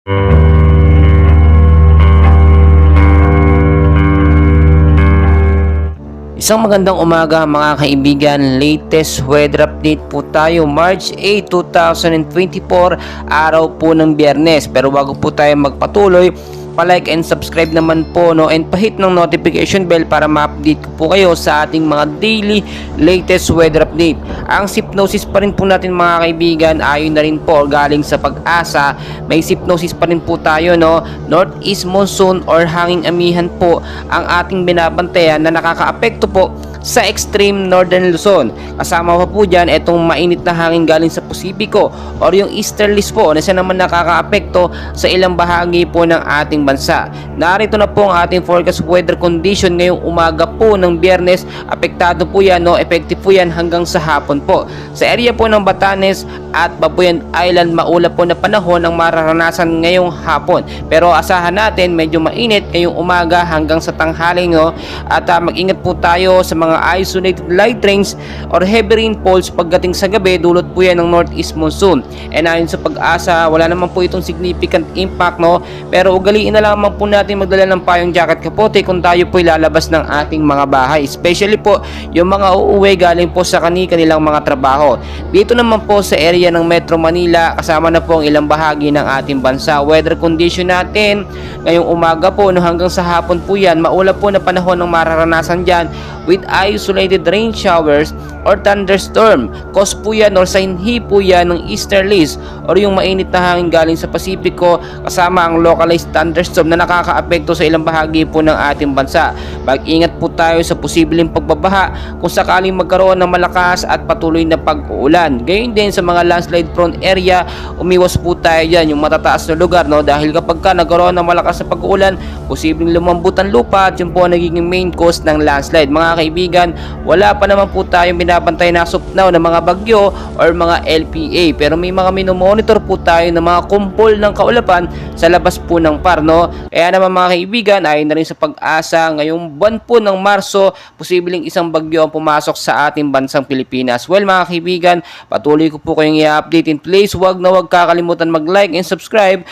Isang magandang umaga mga kaibigan, latest weather update po tayo March 8, 2024, araw po ng Biyernes. Pero bago po tayo magpatuloy, pa-like and subscribe naman po, no, and pa-hit ng notification bell para ma-update ko po kayo sa ating mga daily latest weather update. Ang hypnosis pa rin po natin mga kaibigan, ayon na rin po galing sa Pag-asa, may hypnosis pa rin po tayo, no, northeast monsoon or hanging amihan po ang ating binabantayan na nakakaapekto po sa extreme northern Luzon. Kasama pa po dyan itong mainit na hangin galing sa Pasipiko or yung easterlies po na siya naman nakakaapekto sa ilang bahagi po ng ating bansa. Narito na po ang ating forecast weather condition ngayong umaga po ng Biyernes. Apektado po yan, no, effective po yan hanggang sa hapon po. Sa area po ng Batanes at Babuyan Island, maulap po na panahon ang mararanasan ngayong hapon. Pero asahan natin medyo mainit ngayong umaga hanggang sa tanghali, no? At mag-ingat po tayo sa mga isolated light rains or heavy rainfalls pagdating sa gabi, dulot po yan ng northeast monsoon. And ayon sa Pag-asa, wala naman po itong significant impact, no? Pero ugaliin na lamang po natin magdala ng payong jacket kapote kung tayo po lalabas ng ating mga bahay, especially po yung mga uuwi galing po sa kanilang mga trabaho. Dito naman po sa area ng Metro Manila, kasama na po ang ilang bahagi ng ating bansa. Weather condition natin ngayong umaga po, no, hanggang sa hapon po yan, maulap po na panahon ng mararanasan dyan with isolated rain showers or thunderstorm. Cause po yan or sanhi po yan ng easterlies or yung mainit na hangin galing sa Pasipiko, kasama ang localized thunderstorm na nakakaapekto sa ilang bahagi po ng ating bansa. Mag-ingat po tayo sa posibleng pagbabaha kung sakaling magkaroon ng malakas at patuloy na pag-uulan. Gayon din sa mga landslide prone area, umiwas po tayo dyan yung matataas na lugar, no, dahil kapag ka nagkaroon ng malakas na pag-uulan, posibleng lumambot ang lupa at yun po ang nagiging main cause ng landslide. Mga kaibigan, wala pa naman po tayong binabantay na supnaw ng mga bagyo or mga LPA, pero may mga minomonitor po tayo ng mga kumpol ng kaulapan sa labas po ng PAR, no? Kaya naman mga kaibigan, ayon na rin sa Pag-asa, ngayong buwan po ng Marso, posibleng isang bagyo ang pumasok sa ating bansang Pilipinas. Well mga kaibigan, patuloy ko po kayong i-update in place. Huwag na huwag kakalimutan mag-like and subscribe.